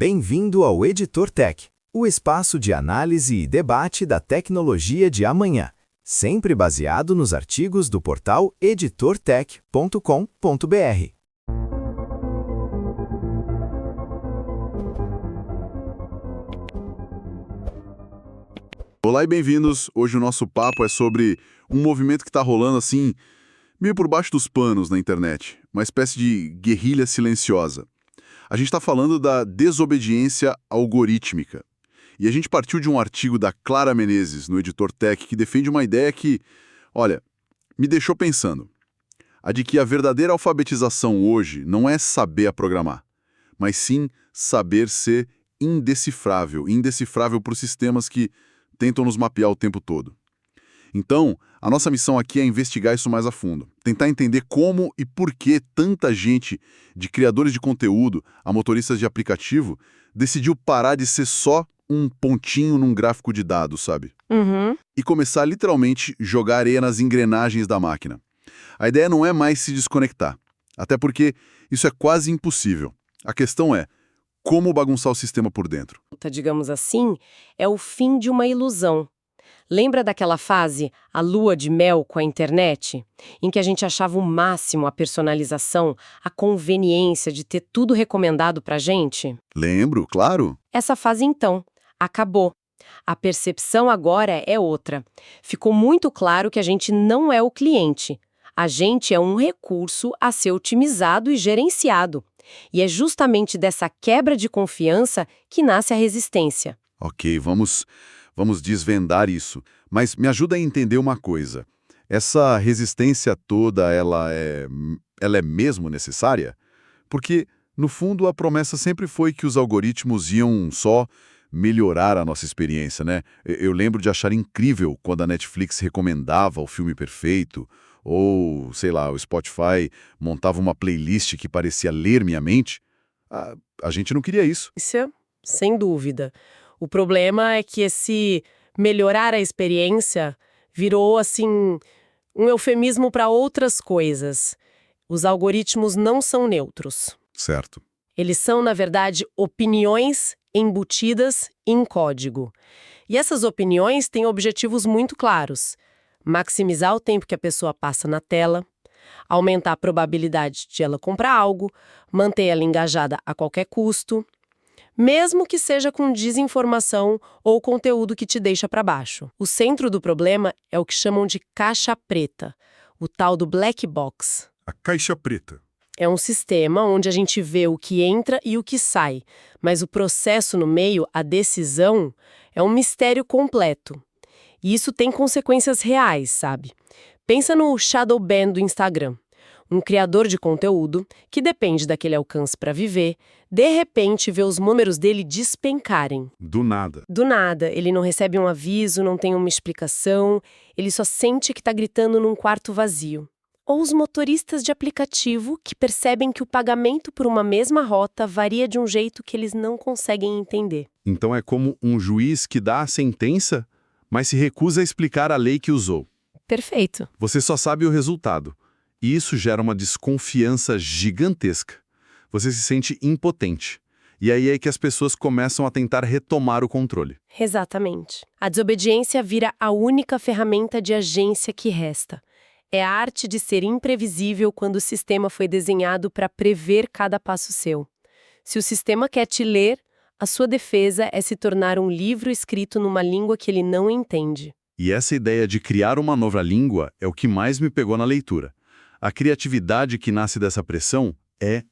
Bem-vindo ao Editor Tech, o espaço de análise e debate da tecnologia de amanhã, sempre baseado nos artigos do portal editortech.com.br. Olá e bem-vindos. Hoje o nosso papo é sobre um movimento que está rolando assim, meio por baixo dos panos na internet, uma espécie de guerrilha silenciosa. A gente está falando da desobediência algorítmica. E a gente partiu de um artigo da Clara Menezes, no Editor Tech, que defende uma ideia que, olha, me deixou pensando. A de que a verdadeira alfabetização hoje não é saber programar, mas sim saber ser indecifrável para os sistemas que tentam nos mapear o tempo todo. Então, a nossa missão aqui é investigar isso mais a fundo, tentar entender como e por que tanta gente, de criadores de conteúdo a motoristas de aplicativo, decidiu parar de ser só um pontinho num gráfico de dados, sabe? E começar a literalmente jogar areia nas engrenagens da máquina. A ideia não é mais se desconectar, até porque isso é quase impossível. A questão é como bagunçar o sistema por dentro. Digamos assim, é o fim de uma ilusão. Lembra daquela fase, a lua de mel com a internet? Em que a gente achava o máximo a personalização, a conveniência de ter tudo recomendado pra gente? Lembro, claro. Essa fase, então, acabou. A percepção agora é outra. Ficou muito claro que a gente não é o cliente. A gente é um recurso a ser otimizado e gerenciado. E é justamente dessa quebra de confiança que nasce a resistência. Ok, vamos desvendar isso. Mas me ajuda a entender uma coisa. Essa resistência toda, ela é mesmo necessária? Porque, no fundo, a promessa sempre foi que os algoritmos iam só melhorar a nossa experiência, né? Eu lembro de achar incrível quando a Netflix recomendava o filme perfeito, ou, sei lá, o Spotify montava uma playlist que parecia ler minha mente. A gente não queria isso. Isso é sem dúvida. O problema é que esse melhorar a experiência virou, assim, um eufemismo para outras coisas. Os algoritmos não são neutros. Certo. Eles são, na verdade, opiniões embutidas em código. E essas opiniões têm objetivos muito claros: maximizar o tempo que a pessoa passa na tela, aumentar a probabilidade de ela comprar algo, manter ela engajada a qualquer custo, mesmo que seja com desinformação ou conteúdo que te deixa para baixo. O centro do problema é o que chamam de caixa preta, o tal do black box. A caixa preta. É um sistema onde a gente vê o que entra e o que sai, mas o processo no meio, a decisão, é um mistério completo. E isso tem consequências reais, sabe? Pensa no shadow ban do Instagram. Um criador de conteúdo, que depende daquele alcance para viver, de repente vê os números dele despencarem. Do nada. Do nada. Ele não recebe um aviso, não tem uma explicação, ele só sente que está gritando num quarto vazio. Ou os motoristas de aplicativo que percebem que o pagamento por uma mesma rota varia de um jeito que eles não conseguem entender. Então é como um juiz que dá a sentença, mas se recusa a explicar a lei que usou. Perfeito. Você só sabe o resultado. E isso gera uma desconfiança gigantesca. Você se sente impotente. E aí é que as pessoas começam a tentar retomar o controle. Exatamente. A desobediência vira a única ferramenta de agência que resta. É a arte de ser imprevisível quando o sistema foi desenhado para prever cada passo seu. Se o sistema quer te ler, a sua defesa é se tornar um livro escrito numa língua que ele não entende. E essa ideia de criar uma nova língua é o que mais me pegou na leitura. A criatividade que nasce dessa pressão é,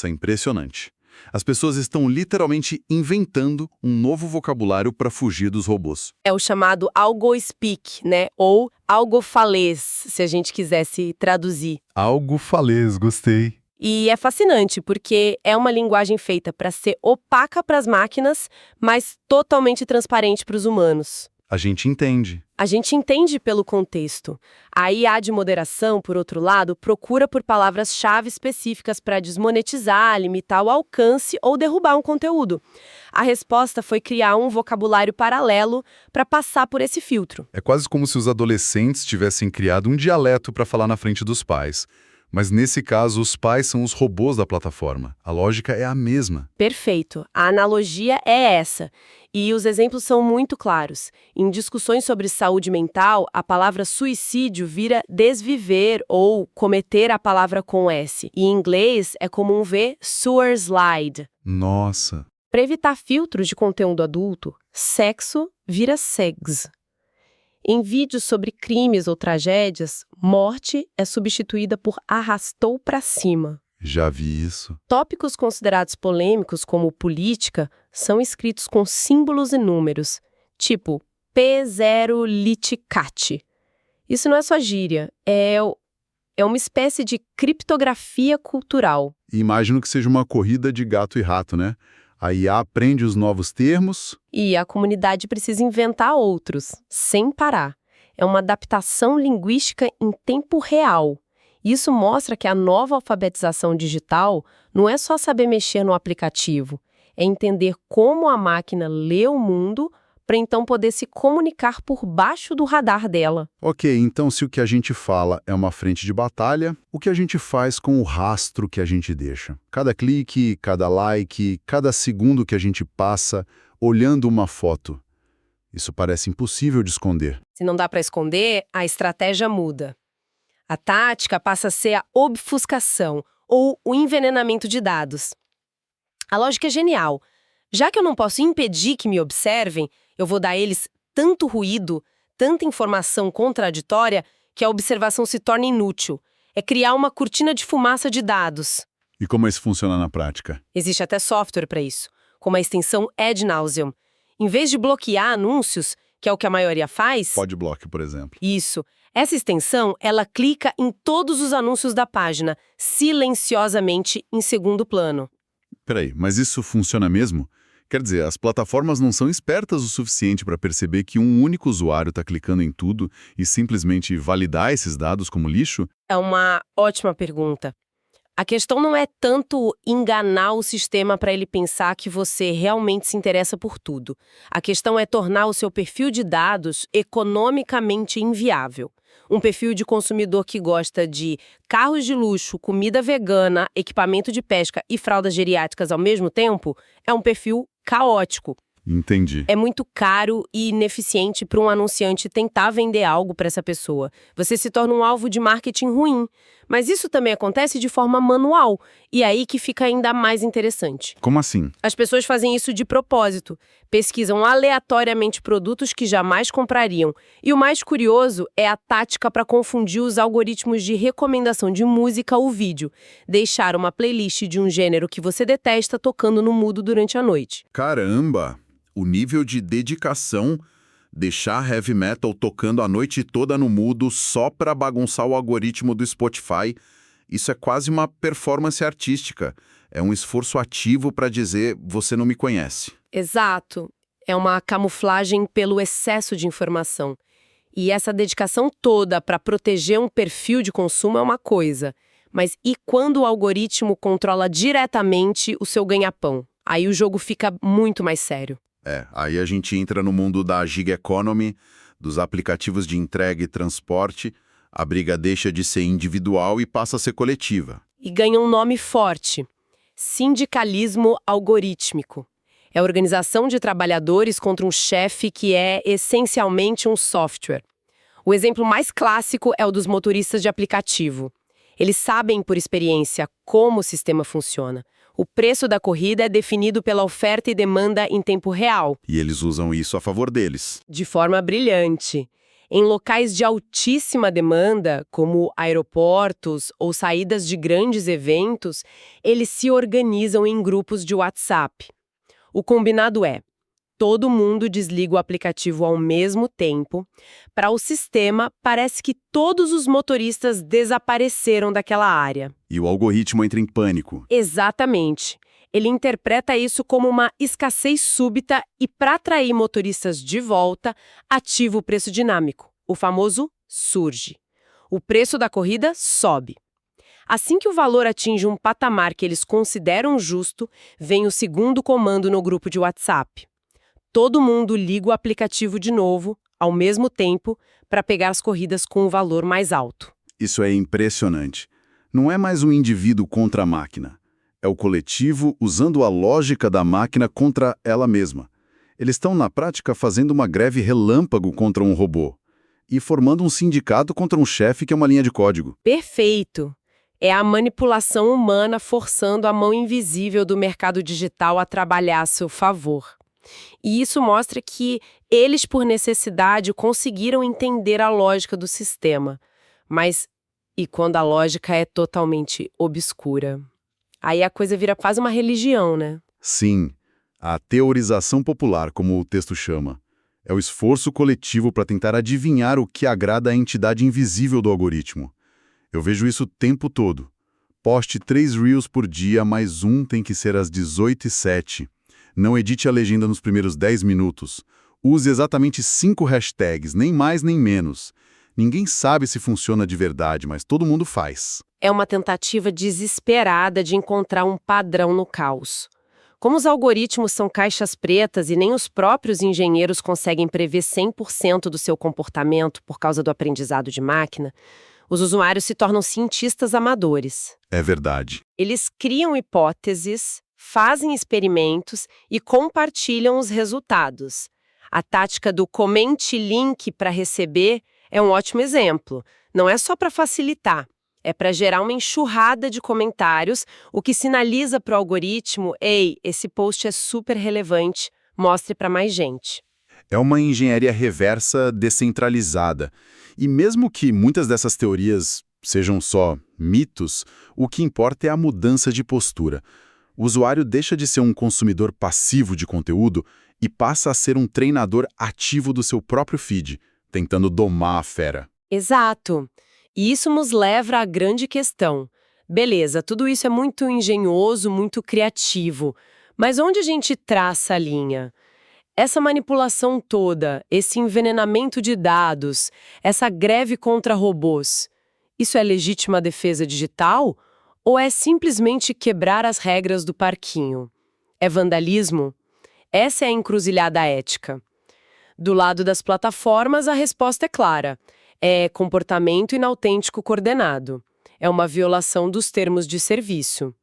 impressionante. As pessoas estão literalmente inventando um novo vocabulário para fugir dos robôs. É o chamado algo-speak, né? Ou algo-falês, se a gente quisesse traduzir. Algo-falês, gostei. E é fascinante, porque é uma linguagem feita para ser opaca para as máquinas, mas totalmente transparente para os humanos. A gente entende. A gente entende pelo contexto. A IA de moderação, por outro lado, procura por palavras-chave específicas para desmonetizar, limitar o alcance ou derrubar um conteúdo. A resposta foi criar um vocabulário paralelo para passar por esse filtro. É quase como se os adolescentes tivessem criado um dialeto para falar na frente dos pais. Mas nesse caso, os pais são os robôs da plataforma. A lógica é a mesma. Perfeito. A analogia é essa. E os exemplos são muito claros. Em discussões sobre saúde mental, a palavra suicídio vira desviver ou cometer a palavra com S. E em inglês é comum ver sewer slide. Nossa. Para evitar filtros de conteúdo adulto, sexo vira segs. Em vídeos sobre crimes ou tragédias, morte é substituída por arrastou para cima. Já vi isso. Tópicos considerados polêmicos, como política, são escritos com símbolos e números, tipo P0 liticate. Isso não é só gíria, é uma espécie de criptografia cultural. Imagino que seja uma corrida de gato e rato, né? A IA aprende os novos termos. E a comunidade precisa inventar outros, sem parar. É uma adaptação linguística em tempo real. Isso mostra que a nova alfabetização digital não é só saber mexer no aplicativo, é entender como a máquina lê o mundo para então poder se comunicar por baixo do radar dela. Ok, então se o que a gente fala é uma frente de batalha, o que a gente faz com o rastro que a gente deixa? Cada clique, cada like, cada segundo que a gente passa olhando uma foto. Isso parece impossível de esconder. Se não dá para esconder, a estratégia muda. A tática passa a ser a obfuscação ou o envenenamento de dados. A lógica é genial. Já que eu não posso impedir que me observem, eu vou dar a eles tanto ruído, tanta informação contraditória, que a observação se torna inútil. É criar uma cortina de fumaça de dados. E como isso funciona na prática? Existe até software para isso, como a extensão ad nauseam. Em vez de bloquear anúncios, que é o que a maioria faz... Podblock, por exemplo. Isso. Essa extensão, ela clica em todos os anúncios da página, silenciosamente em segundo plano. Peraí, mas isso funciona mesmo? Quer dizer, as plataformas não são espertas o suficiente para perceber que um único usuário está clicando em tudo e simplesmente validar esses dados como lixo? É uma ótima pergunta. A questão não é tanto enganar o sistema para ele pensar que você realmente se interessa por tudo. A questão é tornar o seu perfil de dados economicamente inviável. Um perfil de consumidor que gosta de carros de luxo, comida vegana, equipamento de pesca e fraldas geriátricas ao mesmo tempo é um perfil caótico. Entendi. É muito caro e ineficiente para um anunciante tentar vender algo para essa pessoa. Você se torna um alvo de marketing ruim. Mas isso também acontece de forma manual, e aí que fica ainda mais interessante. Como assim? As pessoas fazem isso de propósito. Pesquisam aleatoriamente produtos que jamais comprariam. E o mais curioso é a tática para confundir os algoritmos de recomendação de música ou vídeo. Deixar uma playlist de um gênero que você detesta tocando no mudo durante a noite. Caramba! O nível de dedicação, deixar heavy metal tocando a noite toda no mudo só para bagunçar o algoritmo do Spotify, isso é quase uma performance artística. É um esforço ativo para dizer, você não me conhece. Exato. É uma camuflagem pelo excesso de informação. E essa dedicação toda para proteger um perfil de consumo é uma coisa. Mas e quando o algoritmo controla diretamente o seu ganha-pão? Aí o jogo fica muito mais sério. Aí a gente entra no mundo da gig economy, dos aplicativos de entrega e transporte, a briga deixa de ser individual e passa a ser coletiva. E ganha um nome forte: sindicalismo algorítmico. É a organização de trabalhadores contra um chefe que é essencialmente um software. O exemplo mais clássico é o dos motoristas de aplicativo. Eles sabem por experiência como o sistema funciona. O preço da corrida é definido pela oferta e demanda em tempo real. E eles usam isso a favor deles. De forma brilhante. Em locais de altíssima demanda, como aeroportos ou saídas de grandes eventos, eles se organizam em grupos de WhatsApp. O combinado é: todo mundo desliga o aplicativo ao mesmo tempo. Para o sistema, parece que todos os motoristas desapareceram daquela área. E o algoritmo entra em pânico. Exatamente. Ele interpreta isso como uma escassez súbita e, para atrair motoristas de volta, ativa o preço dinâmico. O famoso surge. O preço da corrida sobe. Assim que o valor atinge um patamar que eles consideram justo, vem o segundo comando no grupo de WhatsApp. Todo mundo liga o aplicativo de novo, ao mesmo tempo, para pegar as corridas com o valor mais alto. Isso é impressionante. Não é mais um indivíduo contra a máquina. É o coletivo usando a lógica da máquina contra ela mesma. Eles estão, na prática, fazendo uma greve relâmpago contra um robô e formando um sindicato contra um chefe que é uma linha de código. Perfeito! É a manipulação humana forçando a mão invisível do mercado digital a trabalhar a seu favor. E isso mostra que eles, por necessidade, conseguiram entender a lógica do sistema. Mas e quando a lógica é totalmente obscura? Aí a coisa vira quase uma religião, né? Sim, a teorização popular, como o texto chama, é o esforço coletivo para tentar adivinhar o que agrada à entidade invisível do algoritmo. Eu vejo isso o tempo todo. Poste 3 Reels por dia, mais um tem que ser às 18h07. Não edite a legenda nos primeiros 10 minutos. Use exatamente 5 hashtags, nem mais nem menos. Ninguém sabe se funciona de verdade, mas todo mundo faz. É uma tentativa desesperada de encontrar um padrão no caos. Como os algoritmos são caixas pretas e nem os próprios engenheiros conseguem prever 100% do seu comportamento por causa do aprendizado de máquina, os usuários se tornam cientistas amadores. É verdade. Eles criam hipóteses, fazem experimentos e compartilham os resultados. A tática do comente link para receber é um ótimo exemplo. Não é só para facilitar, é para gerar uma enxurrada de comentários, o que sinaliza para o algoritmo: ei, esse post é super relevante, mostre para mais gente. É uma engenharia reversa descentralizada. E mesmo que muitas dessas teorias sejam só mitos, o que importa é a mudança de postura. O usuário deixa de ser um consumidor passivo de conteúdo e passa a ser um treinador ativo do seu próprio feed, tentando domar a fera. Exato. E isso nos leva à grande questão. Beleza, tudo isso é muito engenhoso, muito criativo, mas onde a gente traça a linha? Essa manipulação toda, esse envenenamento de dados, essa greve contra robôs, isso é legítima defesa digital? Ou é simplesmente quebrar as regras do parquinho? É vandalismo? Essa é a encruzilhada ética. Do lado das plataformas, a resposta é clara. É comportamento inautêntico coordenado. É uma violação dos termos de serviço.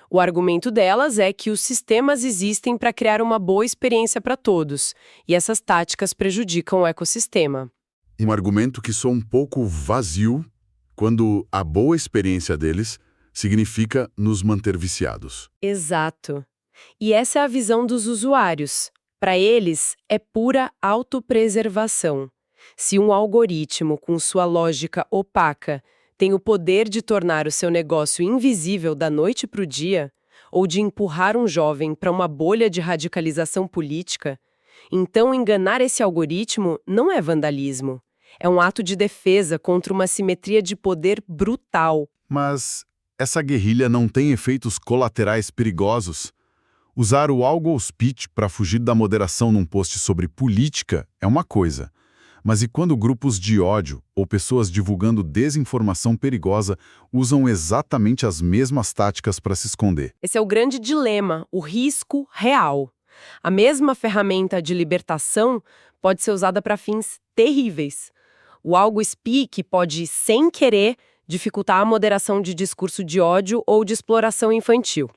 O argumento delas é que os sistemas existem para criar uma boa experiência para todos, e essas táticas prejudicam o ecossistema. Um argumento que soa um pouco vazio quando a boa experiência deles significa nos manter viciados. Exato. E essa é a visão dos usuários. Para eles, é pura autopreservação. Se um algoritmo, com sua lógica opaca, tem o poder de tornar o seu negócio invisível da noite para o dia, ou de empurrar um jovem para uma bolha de radicalização política, então enganar esse algoritmo não é vandalismo. É um ato de defesa contra uma simetria de poder brutal. Mas essa guerrilha não tem efeitos colaterais perigosos? Usar o algo speech para fugir da moderação num post sobre política é uma coisa. Mas e quando grupos de ódio ou pessoas divulgando desinformação perigosa usam exatamente as mesmas táticas para se esconder? Esse é o grande dilema, o risco real. A mesma ferramenta de libertação pode ser usada para fins terríveis. O algo speak pode, sem querer, dificultar a moderação de discurso de ódio ou de exploração infantil.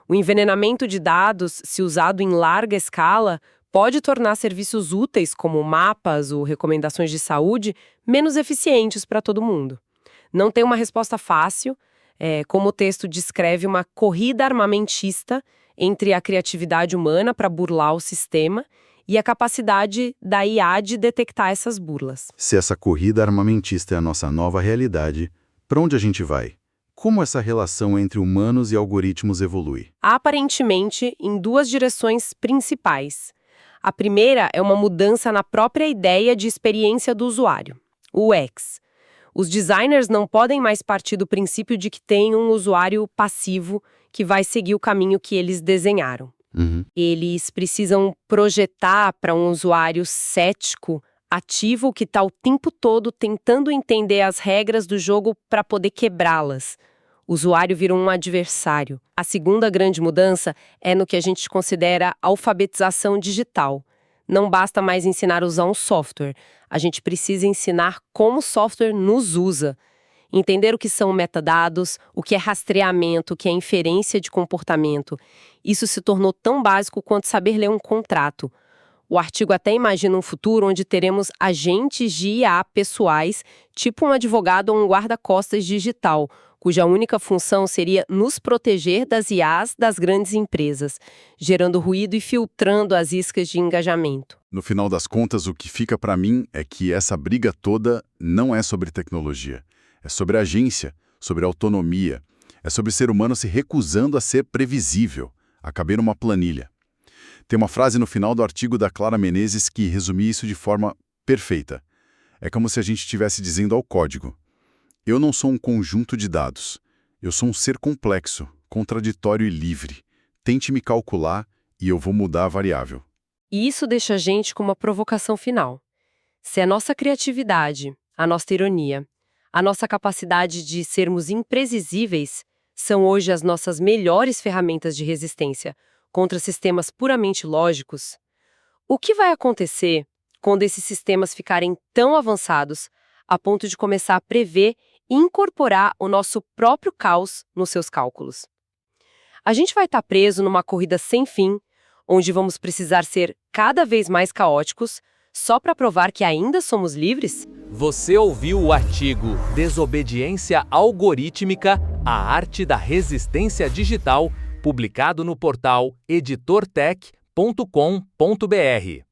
O envenenamento de dados, se usado em larga escala, pode tornar serviços úteis, como mapas ou recomendações de saúde, menos eficientes para todo mundo. Não tem uma resposta fácil, como o texto descreve uma corrida armamentista entre a criatividade humana para burlar o sistema e a capacidade da IA de detectar essas burlas. Se essa corrida armamentista é a nossa nova realidade, para onde a gente vai? Como essa relação entre humanos e algoritmos evolui? Aparentemente, em 2 direções principais. A primeira é uma mudança na própria ideia de experiência do usuário, o UX. Os designers não podem mais partir do princípio de que tem um usuário passivo que vai seguir o caminho que eles desenharam. Eles precisam projetar para um usuário cético, ativo, que está o tempo todo tentando entender as regras do jogo para poder quebrá-las. O usuário vira um adversário. A segunda grande mudança é no que a gente considera alfabetização digital. Não basta mais ensinar a usar um software. A gente precisa ensinar como o software nos usa. Entender o que são metadados, o que é rastreamento, o que é inferência de comportamento. Isso se tornou tão básico quanto saber ler um contrato. O artigo até imagina um futuro onde teremos agentes de IA pessoais, tipo um advogado ou um guarda-costas digital, cuja única função seria nos proteger das IAs das grandes empresas, gerando ruído e filtrando as iscas de engajamento. No final das contas, o que fica para mim é que essa briga toda não é sobre tecnologia. É sobre agência, sobre autonomia. É sobre ser humano se recusando a ser previsível, a caber numa planilha. Tem uma frase no final do artigo da Clara Menezes que resume isso de forma perfeita. É como se a gente estivesse dizendo ao código: eu não sou um conjunto de dados. Eu sou um ser complexo, contraditório e livre. Tente me calcular e eu vou mudar a variável. E isso deixa a gente com uma provocação final. Se a nossa criatividade, a nossa ironia, a nossa capacidade de sermos imprevisíveis são hoje as nossas melhores ferramentas de resistência contra sistemas puramente lógicos, o que vai acontecer quando esses sistemas ficarem tão avançados a ponto de começar a prever e incorporar o nosso próprio caos nos seus cálculos? A gente vai estar preso numa corrida sem fim, onde vamos precisar ser cada vez mais caóticos só para provar que ainda somos livres? Você ouviu o artigo Desobediência Algorítmica, a arte da resistência digital, publicado no portal editortech.com.br.